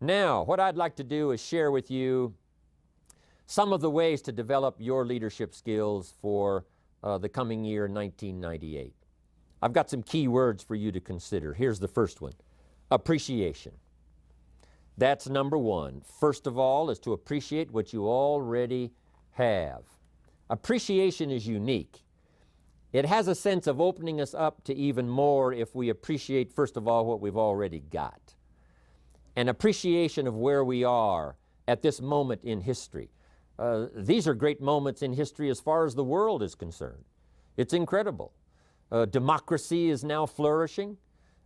Now, what I'd like to do is share with you some of the ways to develop your leadership skills for the coming year, 1998. I've got some key words for you to consider. Here's the first one: appreciation. That's number one. First of all is to appreciate what you already have. Appreciation is unique. It has a sense of opening us up to even more if we appreciate, first of all, what we've already got. An appreciation of where we are at this moment in history. These are great moments in history as far as the world is concerned. It's incredible. Democracy is now flourishing.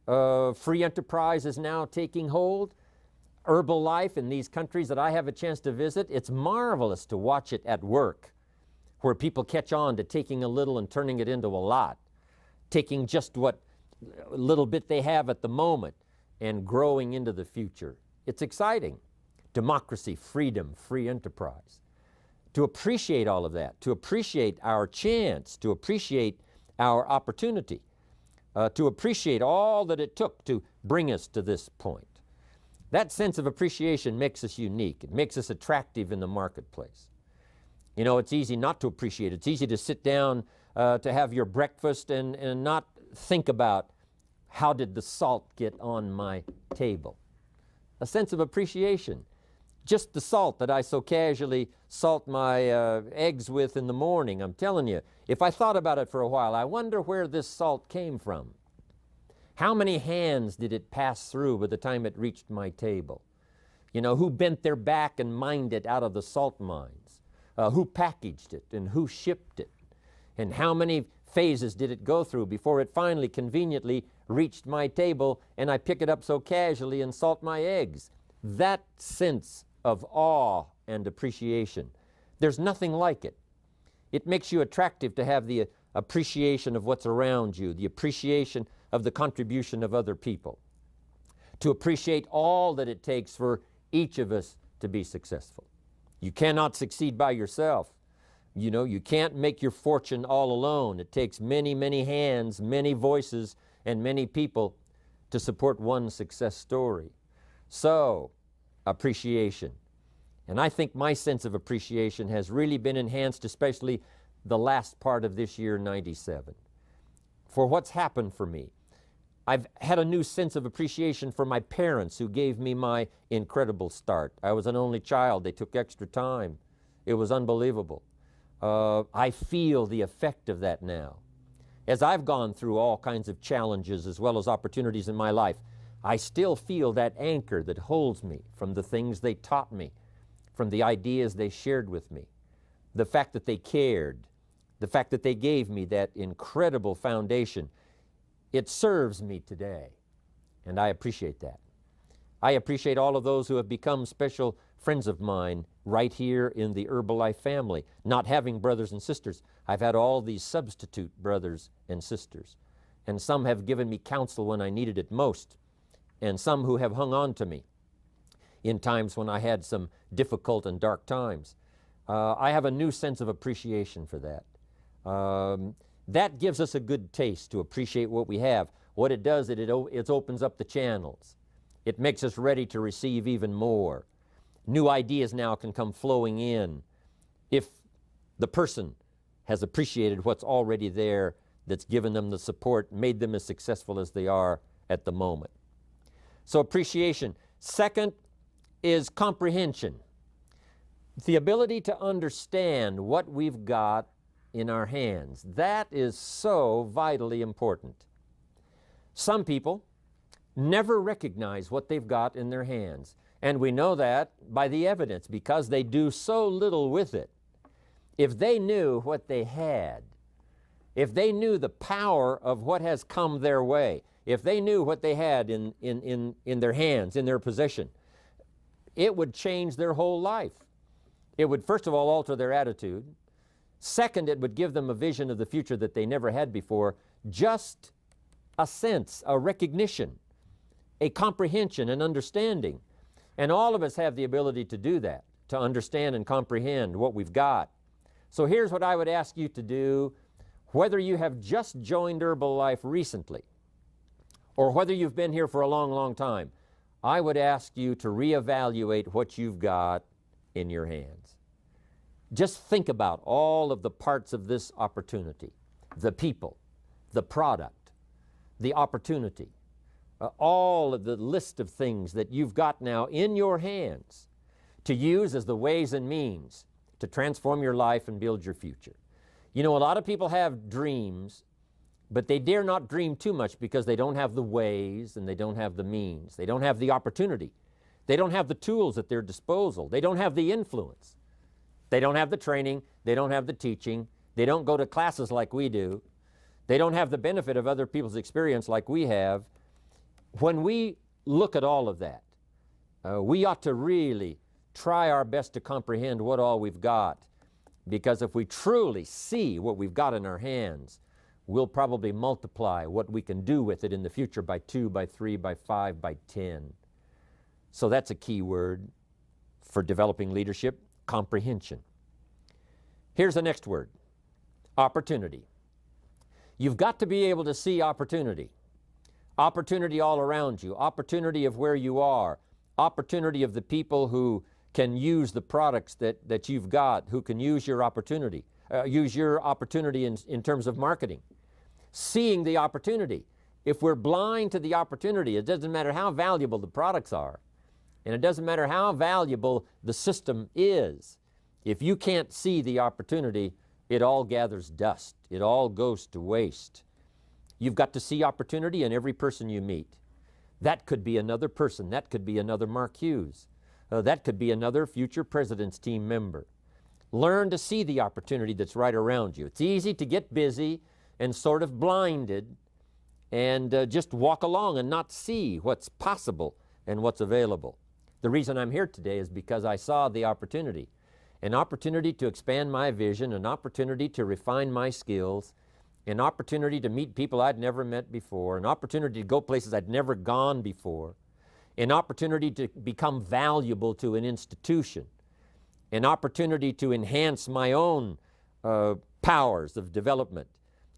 Free enterprise is now taking hold. Herbal life in these countries that I have a chance to visit, it's marvelous to watch it at work, where people catch on to taking a little and turning it into a lot, taking just what little bit they have at the moment and growing into the future. It's exciting. Democracy, freedom, free enterprise. To appreciate all of that, to appreciate our chance, to appreciate our opportunity, to appreciate all that it took to bring us to this point. That sense of appreciation makes us unique. It makes us attractive in the marketplace. You know, it's easy not to appreciate it. It's easy to sit down to have your breakfast and not think about how did the salt get on my table. A sense of appreciation. Just the salt that I so casually salt my eggs with in the morning, I'm telling you, if I thought about it for a while, I wonder where this salt came from. How many hands did it pass through by the time it reached my table? You know, who bent their back and mined it out of the salt mines? Who packaged it and who shipped it? And how many phases did it go through before it finally conveniently reached my table and I pick it up so casually and salt my eggs? That sense of awe and appreciation, there's nothing like it. It makes you attractive to have the appreciation of what's around you, the appreciation of the contribution of other people, to appreciate all that it takes for each of us to be successful. You cannot succeed by yourself. You know, you can't make your fortune all alone. It takes many, many hands, many voices, and many people to support one success story. So, appreciation. And I think my sense of appreciation has really been enhanced, especially the last part of this year, 97. For what's happened for me. I've had a new sense of appreciation for my parents who gave me my incredible start. I was an only child. They took extra time. It was unbelievable. I feel the effect of that now. As I've gone through all kinds of challenges as well as opportunities in my life, I still feel that anchor that holds me from the things they taught me, from the ideas they shared with me, the fact that they cared, the fact that they gave me that incredible foundation. It serves me today, and I appreciate that. I appreciate all of those who have become special friends of mine right here in the Herbalife family. Not having brothers and sisters, I've had all these substitute brothers and sisters, and some have given me counsel when I needed it most, and some who have hung on to me in times when I had some difficult and dark times. I have a new sense of appreciation for that. That gives us a good taste to appreciate what we have. What it does, it opens up the channels. It makes us ready to receive even more. New ideas now can come flowing in if the person has appreciated what's already there, that's given them the support, made them as successful as they are at the moment. So appreciation. Second is comprehension. The ability to understand what we've got in our hands. That is so vitally important. Some people never recognize what they've got in their hands. And we know that by the evidence, because they do so little with it. If they knew what they had, if they knew the power of what has come their way, if they knew what they had in their hands, in their possession, it would change their whole life. It would, first of all, alter their attitude. Second, it would give them a vision of the future that they never had before. Just a sense, a recognition, a comprehension, an understanding. And all of us have the ability to do that, to understand and comprehend what we've got. So here's what I would ask you to do, whether you have just joined Herbalife recently, or whether you've been here for a long, long time. I would ask you to reevaluate what you've got in your hands. Just think about all of the parts of this opportunity, the people, the product, the opportunity, all of the list of things that you've got now in your hands to use as the ways and means to transform your life and build your future. You know, a lot of people have dreams, but they dare not dream too much because they don't have the ways and they don't have the means. They don't have the opportunity. They don't have the tools at their disposal. They don't have the influence. They don't have the training. They don't have the teaching. They don't go to classes like we do. They don't have the benefit of other people's experience like we have. When we look at all of that, we ought to really try our best to comprehend what all we've got, because if we truly see what we've got in our hands, we'll probably multiply what we can do with it in the future by 2, by 3, by 5, by 10. So that's a key word for developing leadership: comprehension. Here's the next word: opportunity. You've got to be able to see opportunity. Opportunity all around you, opportunity of where you are, opportunity of the people who can use the products that you've got, who can use your opportunity, in terms of marketing. Seeing the opportunity. If we're blind to the opportunity, it doesn't matter how valuable the products are, and it doesn't matter how valuable the system is. If you can't see the opportunity, it all gathers dust. It all goes to waste. You've got to see opportunity in every person you meet. That could be another person. That could be another Mark Hughes. That could be another future president's team member. Learn to see the opportunity that's right around you. It's easy to get busy and sort of blinded and just walk along and not see what's possible and what's available. The reason I'm here today is because I saw the opportunity. An opportunity to expand my vision, an opportunity to refine my skills, an opportunity to meet people I'd never met before, an opportunity to go places I'd never gone before, an opportunity to become valuable to an institution, an opportunity to enhance my own powers of development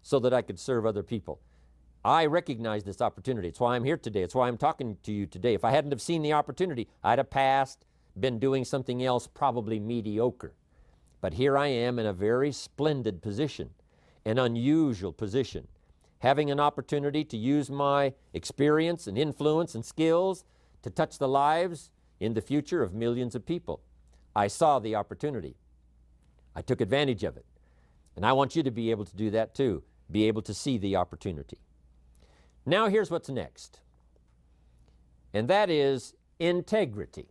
so that I could serve other people. I recognize this opportunity. It's why I'm here today. It's why I'm talking to you today. If I hadn't have seen the opportunity, I'd have passed, been doing something else, probably mediocre. But here I am in a very splendid position, an unusual position, having an opportunity to use my experience and influence and skills to touch the lives in the future of millions of people. I saw the opportunity. I took advantage of it. And I want you to be able to do that too, be able to see the opportunity. Now here's what's next, and that is integrity.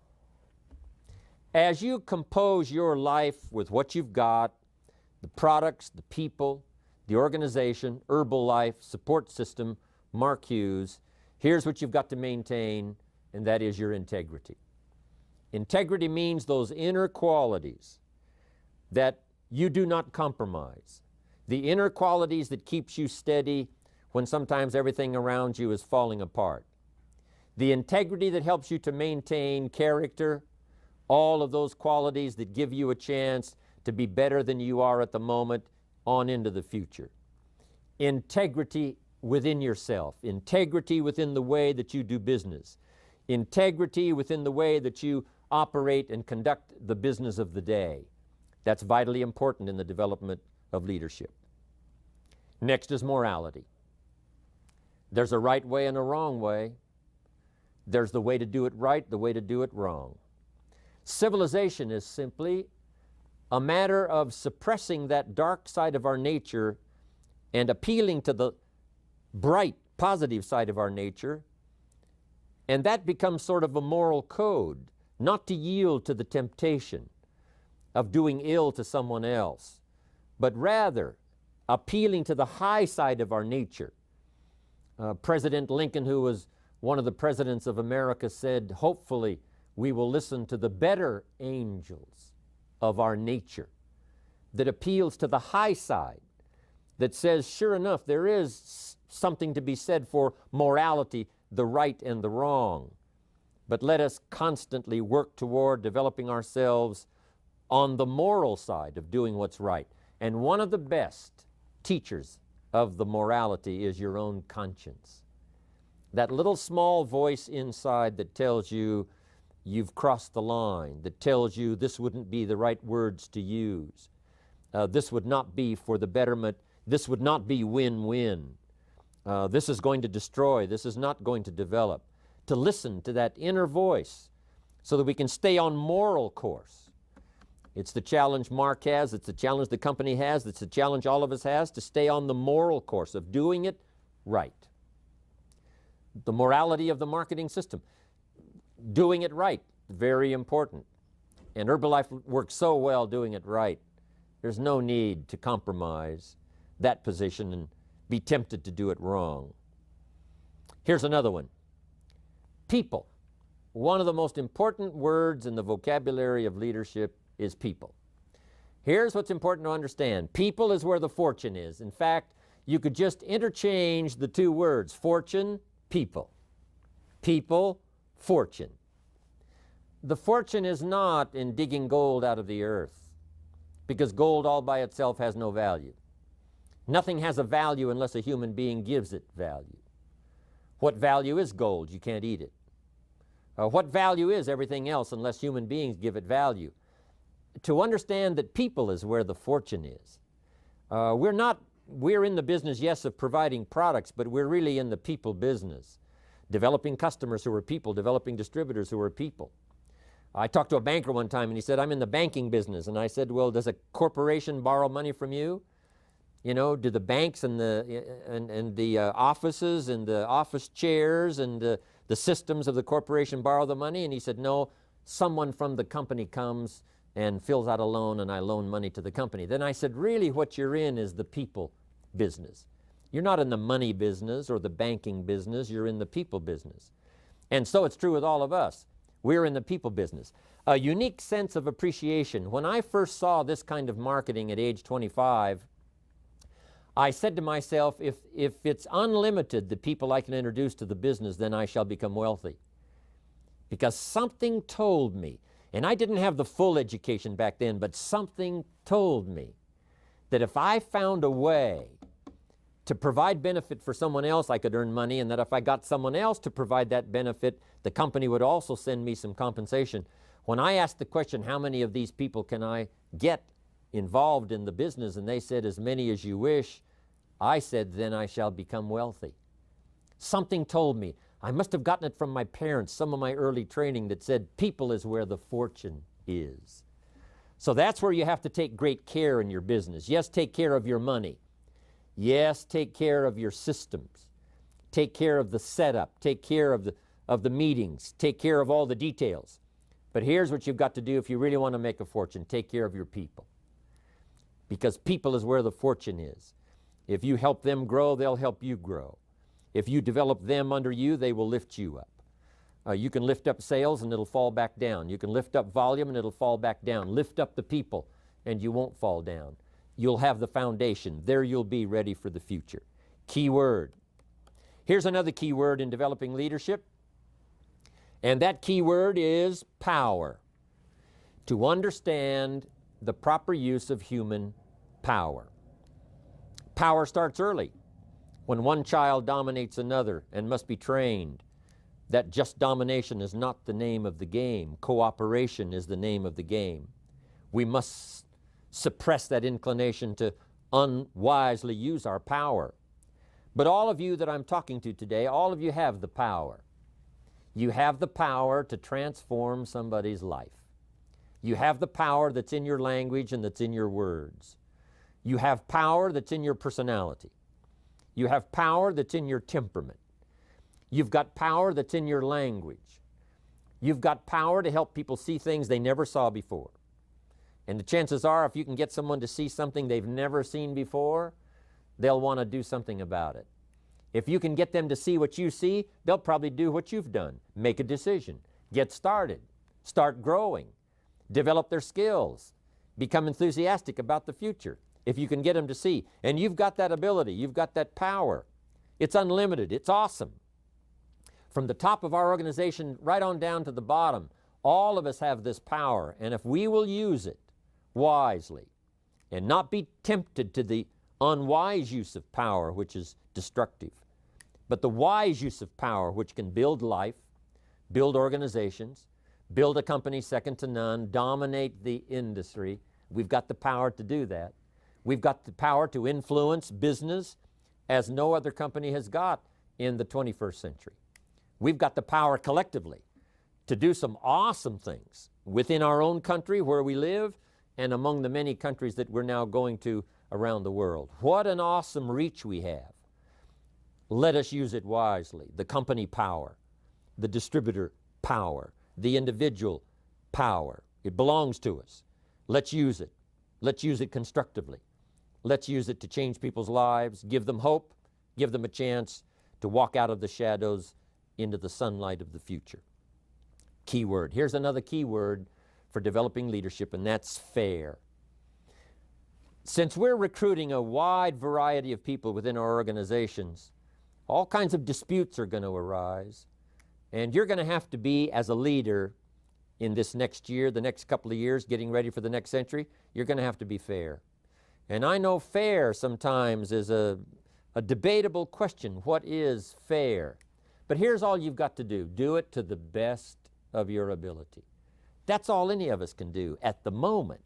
As you compose your life with what you've got, the products, the people, the organization, Herbalife, support system, Mark Hughes, here's what you've got to maintain, and that is your integrity. Integrity means those inner qualities that you do not compromise, the inner qualities that keeps you steady when sometimes everything around you is falling apart, the integrity that helps you to maintain character, all of those qualities that give you a chance to be better than you are at the moment on into the future. Integrity within yourself, integrity within the way that you do business, integrity within the way that you operate and conduct the business of the day. That's vitally important in the development of leadership. Next is morality. There's a right way and a wrong way. There's the way to do it right, the way to do it wrong. Civilization is simply a matter of suppressing that dark side of our nature and appealing to the bright, positive side of our nature, and that becomes sort of a moral code, not to yield to the temptation of doing ill to someone else, but rather appealing to the high side of our nature. President Lincoln, who was one of the presidents of America, said, hopefully we will listen to the better angels of our nature, that appeals to the high side, that says, sure enough, there is something to be said for morality, the right and the wrong. But let us constantly work toward developing ourselves on the moral side of doing what's right. And one of the best teachers of the morality is your own conscience. That little small voice inside that tells you you've crossed the line, that tells you this wouldn't be the right words to use. This would not be for the betterment. This would not be win-win. This is going to destroy. This is not going to develop. To listen to that inner voice so that we can stay on moral course. It's the challenge Mark has. It's the challenge the company has. It's the challenge all of us has, to stay on the moral course of doing it right. The morality of the marketing system. Doing it right, very important. And Herbalife works so well doing it right. There's no need to compromise that position and be tempted to do it wrong. Here's another one. People. One of the most important words in the vocabulary of leadership is people. Here's what's important to understand. People is where the fortune is. In fact, you could just interchange the two words, fortune, people. People, fortune. The fortune is not in digging gold out of the earth, because gold all by itself has no value. Nothing has a value unless a human being gives it value. What value is gold? You can't eat it. What value is everything else unless human beings give it value? To understand that people is where the fortune is. We're in the business, yes, of providing products, but we're really in the people business. Developing customers who are people, developing distributors who are people. I talked to a banker one time and he said, I'm in the banking business. And I said, well, does a corporation borrow money from you? You know, do the banks and the offices and the office chairs and the systems of the corporation borrow the money? And he said, no, someone from the company comes and fills out a loan and I loan money to the company. Then I said, really what you're in is the people business. You're not in the money business or the banking business, you're in the people business. And so it's true with all of us. We're in the people business. A unique sense of appreciation. When I first saw this kind of marketing at age 25, I said to myself, if it's unlimited, the people I can introduce to the business, then I shall become wealthy. Because something told me, and I didn't have the full education back then, but something told me that if I found a way to provide benefit for someone else, I could earn money, and that if I got someone else to provide that benefit, the company would also send me some compensation. When I asked the question, how many of these people can I get involved in the business, and they said, as many as you wish, I said, then I shall become wealthy. Something told me. I must have gotten it from my parents, some of my early training that said, people is where the fortune is. So that's where you have to take great care in your business. Yes, take care of your money. Yes, take care of your systems. Take care of the setup. Take care of the meetings. Take care of all the details. But here's what you've got to do if you really want to make a fortune. Take care of your people. Because people is where the fortune is. If you help them grow, they'll help you grow. If you develop them under you, they will lift you up. You can lift up sales and it'll fall back down. You can lift up volume and it'll fall back down. Lift up the people and you won't fall down. You'll have the foundation. There you'll be ready for the future. Key word. Here's another key word in developing leadership. And that key word is power. To understand the proper use of human power. Power starts early. When one child dominates another and must be trained, that just domination is not the name of the game. Cooperation is the name of the game. We must suppress that inclination to unwisely use our power. But all of you that I'm talking to today, all of you have the power. You have the power to transform somebody's life. You have the power that's in your language and that's in your words. You have power that's in your personality. You have power that's in your temperament. You've got power that's in your language. You've got power to help people see things they never saw before. And the chances are, if you can get someone to see something they've never seen before, they'll want to do something about it. If you can get them to see what you see, they'll probably do what you've done. Make a decision. Get started. Start growing. Develop their skills. Become enthusiastic about the future. If you can get them to see. And you've got that ability. You've got that power. It's unlimited. It's awesome. From the top of our organization right on down to the bottom, all of us have this power. And if we will use it wisely and not be tempted to the unwise use of power, which is destructive, but the wise use of power, which can build life, build organizations, build a company second to none, dominate the industry. We've got the power to do that. We've got the power to influence business as no other company has got in the 21st century. We've got the power collectively to do some awesome things within our own country where we live and among the many countries that we're now going to around the world. What an awesome reach we have. Let us use it wisely. The company power, the distributor power, the individual power. It belongs to us. Let's use it. Let's use it constructively. Let's use it to change people's lives, give them hope, give them a chance to walk out of the shadows into the sunlight of the future. Key word. Here's another key word for developing leadership, and that's fair. Since we're recruiting a wide variety of people within our organizations, all kinds of disputes are going to arise, and you're going to have to be, as a leader in this next year, the next couple of years, getting ready for the next century, you're going to have to be fair. And I know fair sometimes is a debatable question. What is fair? But here's all you've got to do. Do it to the best of your ability. That's all any of us can do at the moment,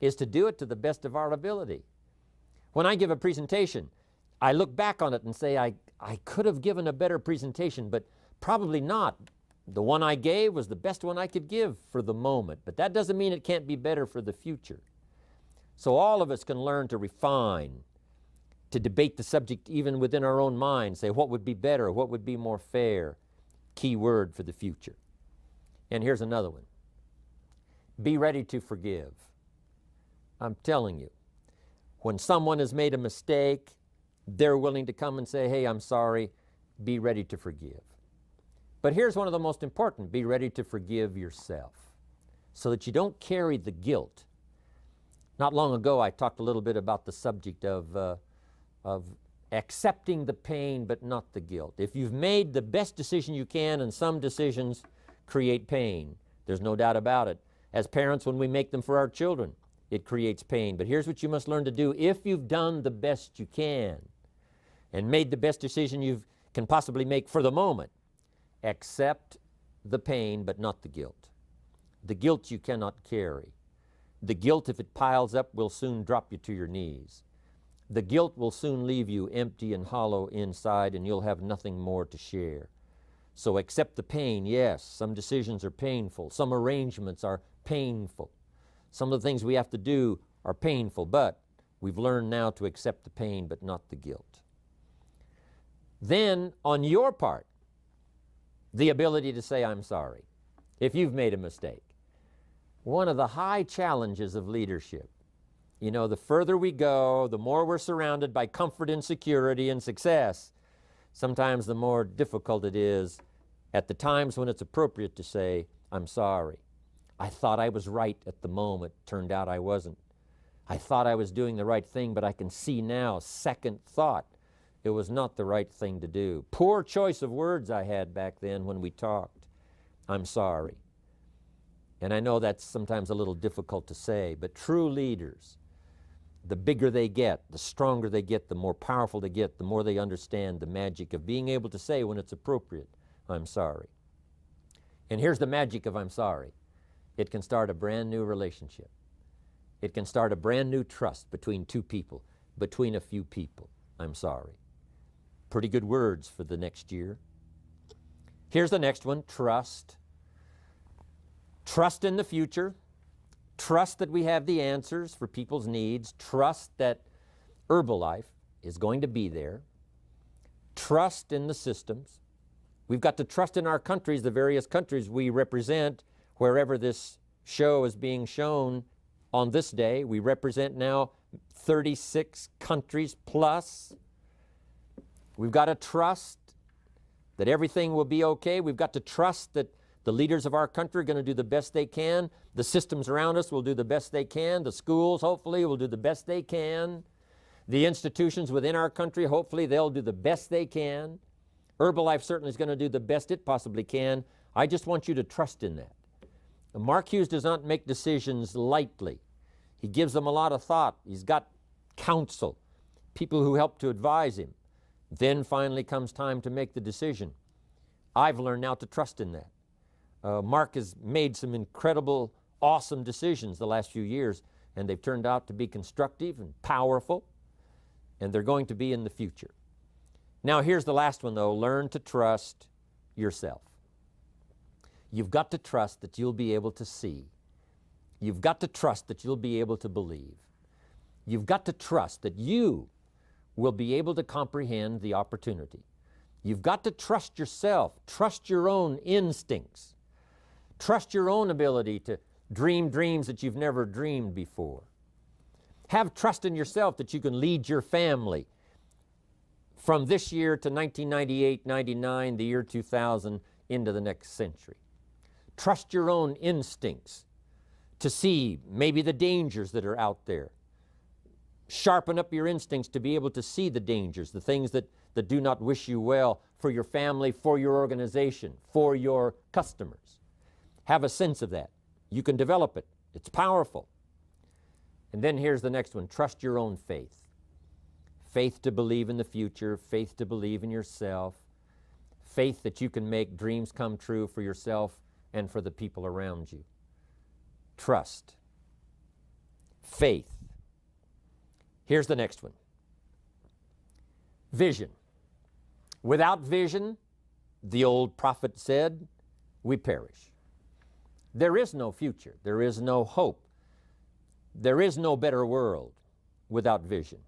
is to do it to the best of our ability. When I give a presentation, I look back on it and say, I could have given a better presentation, but probably not. The one I gave was the best one I could give for the moment, but that doesn't mean it can't be better for the future. So all of us can learn to refine, to debate the subject even within our own mind, say what would be better, what would be more fair. Key word for the future. And here's another one. Be ready to forgive. I'm telling you, when someone has made a mistake, they're willing to come and say, hey, I'm sorry. Be ready to forgive. But here's one of the most important. Be ready to forgive yourself so that you don't carry the guilt. Not long ago, I talked a little bit about the subject of accepting the pain but not the guilt. If you've made the best decision you can, and some decisions create pain, there's no doubt about it. As parents, when we make them for our children, it creates pain. But here's what you must learn to do. If you've done the best you can and made the best decision you can possibly make for the moment, accept the pain but not the guilt. The guilt you cannot carry. The guilt, if it piles up, will soon drop you to your knees. The guilt will soon leave you empty and hollow inside, and you'll have nothing more to share. So accept the pain. Yes, some decisions are painful. Some arrangements are painful. Some of the things we have to do are painful, but we've learned now to accept the pain but not the guilt. Then, on your part, the ability to say, I'm sorry, if you've made a mistake. One of the high challenges of leadership. You know, the further we go, the more we're surrounded by comfort and security and success. Sometimes the more difficult it is at the times when it's appropriate to say, I'm sorry. I thought I was right at the moment. Turned out I wasn't. I thought I was doing the right thing, but I can see now, second thought, it was not the right thing to do. Poor choice of words I had back then when we talked. I'm sorry. And I know that's sometimes a little difficult to say, but true leaders, the bigger they get, the stronger they get, the more powerful they get, the more they understand the magic of being able to say when it's appropriate, I'm sorry. And here's the magic of I'm sorry. It can start a brand new relationship. It can start a brand new trust between two people, between a few people. I'm sorry. Pretty good words for the next year. Here's the next one, trust. Trust in the future. Trust that we have the answers for people's needs. Trust that Herbalife is going to be there. Trust in the systems. We've got to trust in our countries, the various countries we represent, wherever this show is being shown on this day. We represent now 36 countries plus. We've got to trust that everything will be okay. We've got to trust that the leaders of our country are going to do the best they can. The systems around us will do the best they can. The schools, hopefully, will do the best they can. The institutions within our country, hopefully, they'll do the best they can. Herbalife certainly is going to do the best it possibly can. I just want you to trust in that. Mark Hughes does not make decisions lightly. He gives them a lot of thought. He's got counsel, people who help to advise him. Then finally comes time to make the decision. I've learned now to trust in that. Mark has made some incredible, awesome decisions the last few years, and they've turned out to be constructive and powerful, and they're going to be in the future. Now here's the last one though, learn to trust yourself. You've got to trust that you'll be able to see. You've got to trust that you'll be able to believe. You've got to trust that you will be able to comprehend the opportunity. You've got to trust yourself, trust your own instincts, trust your own ability to dream dreams that you've never dreamed before. Have trust in yourself that you can lead your family from this year to 1998, 99, the year 2000, into the next century. Trust your own instincts to see maybe the dangers that are out there. Sharpen up your instincts to be able to see the dangers, the things that do not wish you well for your family, for your organization, for your customers. Have a sense of that. You can develop it. It's powerful. And then here's the next one. Trust your own faith. Faith to believe in the future, faith to believe in yourself, faith that you can make dreams come true for yourself and for the people around you. Trust. Faith. Here's the next one. Vision. Without vision, the old prophet said, we perish. There is no future. There is no hope. There is no better world without vision.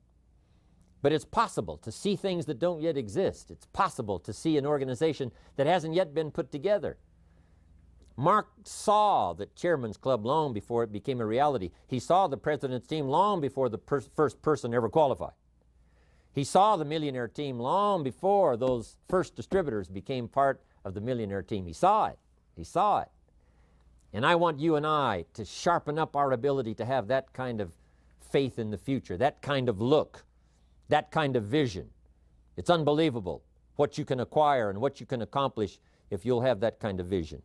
But it's possible to see things that don't yet exist. It's possible to see an organization that hasn't yet been put together. Mark saw the Chairman's Club long before it became a reality. He saw the President's team long before the first person ever qualified. He saw the Millionaire team long before those first distributors became part of the Millionaire team. He saw it. He saw it. And I want you and I to sharpen up our ability to have that kind of faith in the future, that kind of look, that kind of vision. It's unbelievable what you can acquire and what you can accomplish if you'll have that kind of vision.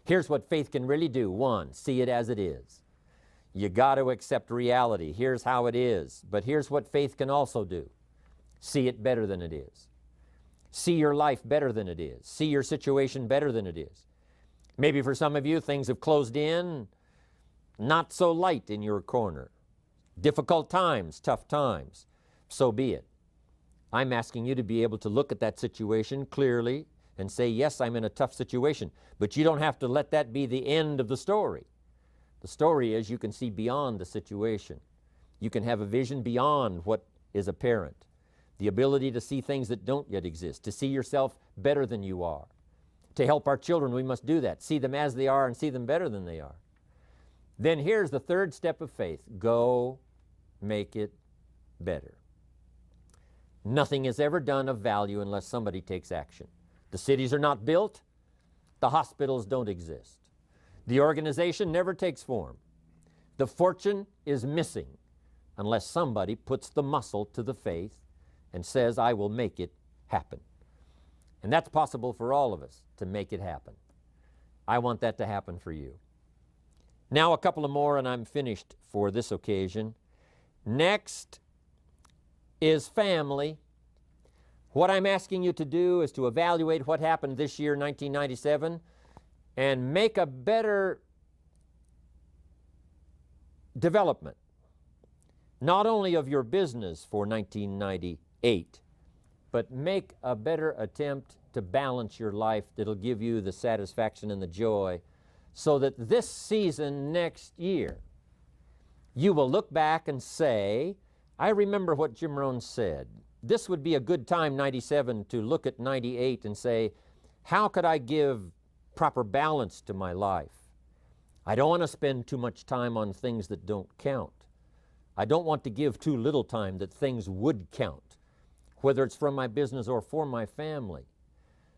Here's what faith can really do. One, see it as it is. You got to accept reality. Here's how it is. But here's what faith can also do. See it better than it is. See your life better than it is. See your situation better than it is. Maybe for some of you, things have closed in, not so light in your corner. Difficult times, tough times. So be it. I'm asking you to be able to look at that situation clearly and say, yes, I'm in a tough situation. But you don't have to let that be the end of the story. The story is you can see beyond the situation. You can have a vision beyond what is apparent. The ability to see things that don't yet exist, to see yourself better than you are. To help our children, we must do that. See them as they are and see them better than they are. Then here's the third step of faith. Go make it better. Nothing is ever done of value unless somebody takes action. The cities are not built. The hospitals don't exist. The organization never takes form. The fortune is missing unless somebody puts the muscle to the faith and says, I will make it happen. And that's possible for all of us to make it happen. I want that to happen for you. Now a couple of more and I'm finished for this occasion. Next is family. What I'm asking you to do is to evaluate what happened this year, 1997, and make a better development, not only of your business for 1998, but make a better attempt to balance your life that'll give you the satisfaction and the joy so that this season next year, you will look back and say, I remember what Jim Rohn said. This would be a good time, 97, to look at 98 and say, how could I give proper balance to my life? I don't want to spend too much time on things that don't count. I don't want to give too little time that things would count, whether it's from my business or for my family.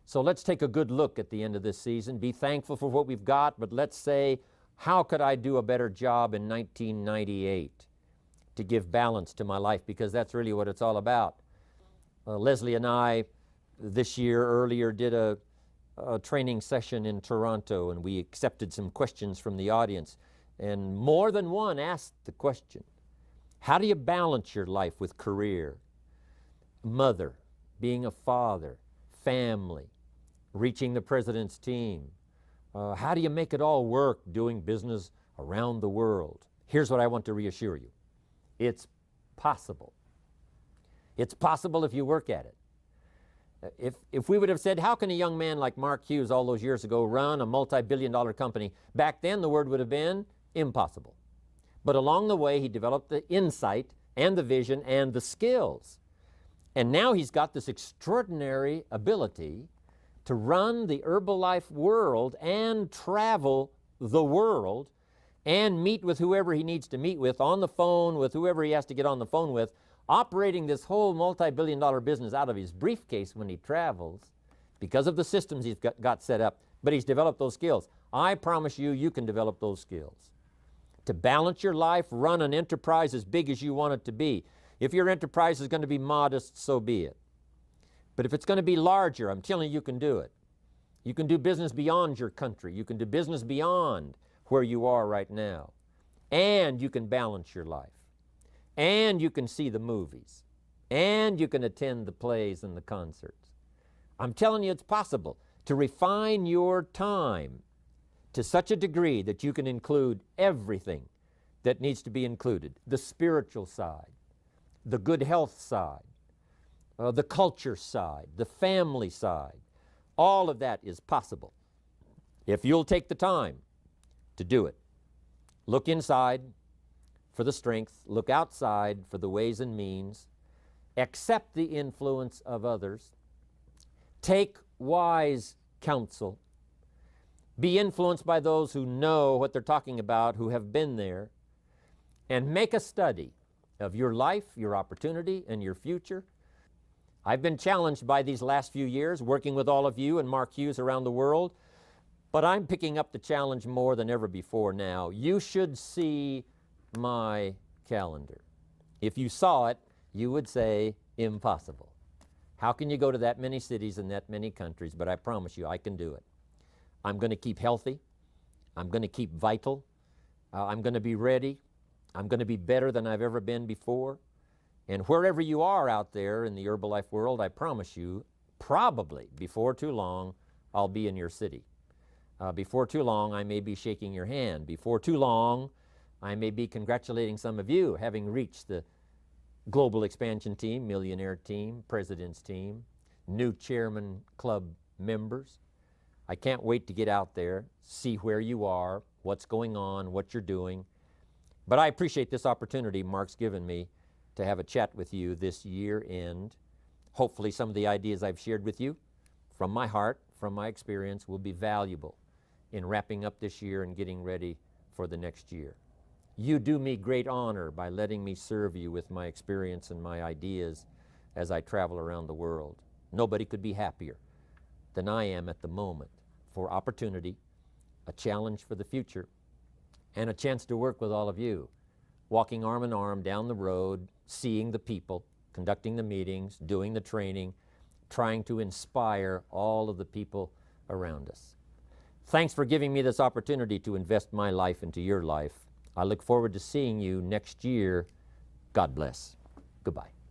So let's take a good look at the end of this season. Be thankful for what we've got, but let's say, how could I do a better job in 1998 to give balance to my life? Because that's really what it's all about. Leslie and I, this year earlier, did a training session in Toronto, and we accepted some questions from the audience. And more than one asked the question, how do you balance your life with career, mother, being a father, family, reaching the president's team. How do you make it all work doing business around the world? Here's what I want to reassure you. It's possible. It's possible if you work at it. If we would have said, how can a young man like Mark Hughes all those years ago run a multi-billion-dollar company? Back then the word would have been impossible. But along the way he developed the insight and the vision and the skills. And now he's got this extraordinary ability to run the Herbalife world and travel the world and meet with whoever he needs to meet with on the phone, with whoever he has to get on the phone with, operating this whole multi-billion-dollar business out of his briefcase when he travels because of the systems he's got set up, but he's developed those skills. I promise you, you can develop those skills. To balance your life, run an enterprise as big as you want it to be. If your enterprise is going to be modest, so be it. But if it's going to be larger, I'm telling you, you can do it. You can do business beyond your country. You can do business beyond where you are right now. And you can balance your life. And you can see the movies. And you can attend the plays and the concerts. I'm telling you, it's possible to refine your time to such a degree that you can include everything that needs to be included. The spiritual side, the good health side, the culture side, the family side. All of that is possible if you'll take the time to do it. Look inside for the strength. Look outside for the ways and means. Accept the influence of others. Take wise counsel. Be influenced by those who know what they're talking about, who have been there, and make a study of your life, your opportunity, and your future. I've been challenged by these last few years working with all of you and Mark Hughes around the world, but I'm picking up the challenge more than ever before now. You should see my calendar. If you saw it, you would say, impossible. How can you go to that many cities and that many countries? But I promise you, I can do it. I'm going to keep healthy. I'm going to keep vital. I'm going to be ready. I'm going to be better than I've ever been before. And wherever you are out there in the Herbalife world, I promise you, probably before too long, I'll be in your city. Before too long, I may be shaking your hand. Before too long, I may be congratulating some of you having reached the global expansion team, millionaire team, president's team, new chairman club members. I can't wait to get out there, see where you are, what's going on, what you're doing. But I appreciate this opportunity Mark's given me to have a chat with you this year end. Hopefully some of the ideas I've shared with you from my heart, from my experience, will be valuable in wrapping up this year and getting ready for the next year. You do me great honor by letting me serve you with my experience and my ideas as I travel around the world. Nobody could be happier than I am at the moment for opportunity, a challenge for the future, and a chance to work with all of you, walking arm in arm down the road, seeing the people, conducting the meetings, doing the training, trying to inspire all of the people around us. Thanks for giving me this opportunity to invest my life into your life. I look forward to seeing you next year. God bless. Goodbye.